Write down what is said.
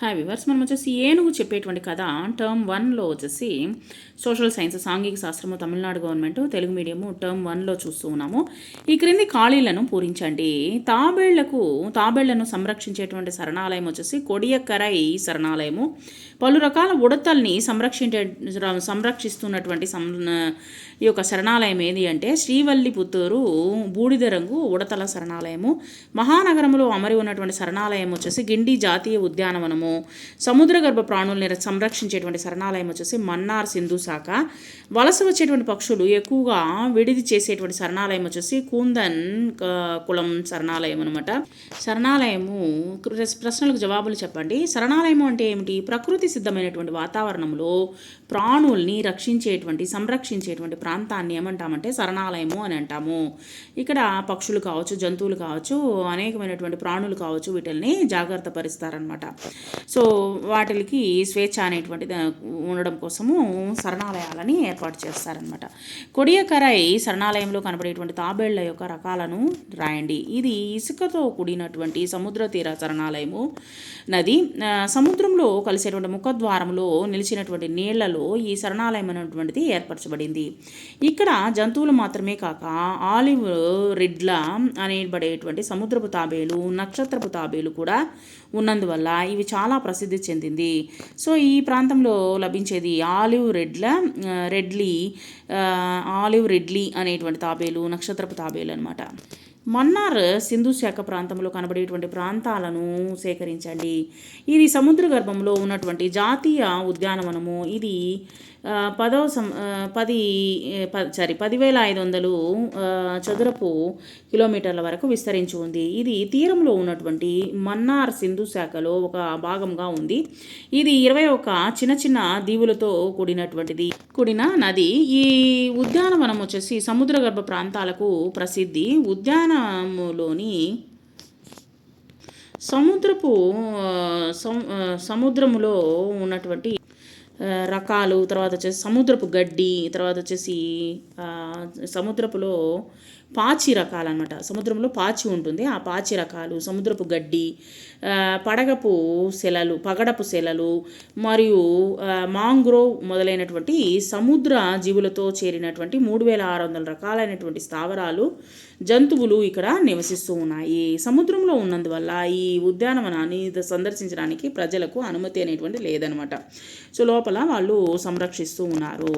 Hi viewers, మనం వచ్చేసి ఏనుగు చెప్పేటువంటి కథ టర్మ్ 1లో వచ్చేసి సోషల్ సైన్స్ సాంఘిక శాస్త్రము Tamil Nadu government Telugu medium term 1లో చూస్తూ ఉన్నాము. ఈ క్రింది ఖాళీలను పూరించండి. తాబేళ్లను సంరక్షించేటువంటి శరణాలయం వచ్చేసి కొడియక్కరై శరణాలయము. పలు రకాల ఉడతల్ని సంరక్షిస్తున్నటువంటి ఈ యొక్క శరణాలయం ఏది అంటే శ్రీవల్లిపుత్తూరు బూడిద రంగు ఉడతల శరణాలయము. మహానగరంలో అమరి ఉన్నటువంటి శరణాలయం వచ్చేసి గిండి జాతీయ ఉద్యానవనము. సముద్ర గర్భ ప్రాణుల్ని సంరక్షించేటువంటి శరణాలయం వచ్చేసి మన్నార్ సింధు శాఖ. వలస వచ్చేటువంటి పక్షులు ఎక్కువగా విడిది చేసేటువంటి శరణాలయం వచ్చేసి కూందన్ కులం శరణాలయం అనమాట. శరణాలయము ప్రశ్నలకు జవాబులు చెప్పండి. శరణాలయము అంటే ఏమిటి? ప్రకృతి సిద్ధమైనటువంటి వాతావరణంలో ప్రాణుల్ని సంరక్షించేటువంటి ప్రాంతాన్ని ఏమంటామంటే శరణాలయము అని అంటాము. ఇక్కడ పక్షులు కావచ్చు, జంతువులు కావచ్చు, అనేకమైనటువంటి ప్రాణులు కావచ్చు, వీటిల్ని జాగ్రత్త పరుస్తారనమాట. సో వాటికి స్వేచ్ఛ అనేటువంటిది ఉండడం కోసము శరణాలయాలని ఏర్పాటు చేస్తారనమాట. కొడియకరై శరణాలయంలో కనబడేటువంటి తాబేళ్ల యొక్క రకాలను రాయండి. ఇది ఇసుకతో కూడినటువంటి సముద్ర తీర శరణాలయము. నది సముద్రంలో కలిసేటువంటి ముఖద్వారంలో నిలిచినటువంటి నీళ్లలో ఈ శరణాలయం అనేటువంటిది ఏర్పరచబడింది. ఇక్కడ జంతువులు మాత్రమే కాక ఆలివ్ రిడ్ల అనేబడేటువంటి సముద్రపు తాబేలు, నక్షత్రపు తాబేలు కూడా ఉన్నందువల్ల ఇవి చాలా ప్రసిద్ధి చెందింది. సో ఈ ప్రాంతంలో లభించేది ఆలివ్ రిడ్లీ అనేటువంటి తాబేలు, నక్షత్రపు తాబేలు అనమాట. మన్నార్ సింధు శాఖ ప్రాంతంలో కనబడేటువంటి ప్రాంతాలను సేకరించండి. ఇది సముద్ర గర్భంలో ఉన్నటువంటి జాతీయ ఉద్యానవనము. ఇది 10,500 చదరపు కిలోమీటర్ల వరకు విస్తరించి ఉంది. ఇది తీరంలో ఉన్నటువంటి మన్నార్ సింధు శాఖలో ఒక భాగంగా ఉంది. ఇది 21 చిన్న చిన్న దీవులతో కూడిన నది. ఈ ఉద్యానవనం వచ్చేసి సముద్ర గర్భ ప్రాంతాలకు ప్రసిద్ధి. ఉద్యానములోని సముద్రములో ఉన్నటువంటి రకాలు, తర్వాత వచ్చేసి సముద్రపు గడ్డి, తర్వాత వచ్చేసి సముద్రపులో పాచి రకాలు అనమాట. సముద్రంలో పాచి ఉంటుంది, ఆ పాచి రకాలు, సముద్రపు గడ్డి, పగడపు శెలలు మరియు మాంగ్రోవ్ మొదలైనటువంటి సముద్ర జీవులతో చేరినటువంటి 3,600 రకాలైనటువంటి స్థావరాలు, జంతువులు ఇక్కడ నివసిస్తూ ఉన్నాయి. సముద్రంలో ఉన్నందువల్ల ఈ ఉద్యానవనాన్ని సందర్శించడానికి ప్రజలకు అనుమతి అనేటువంటి లేదనమాట. సో లోపల వాళ్ళు సంరక్షిస్తూ ఉన్నారు.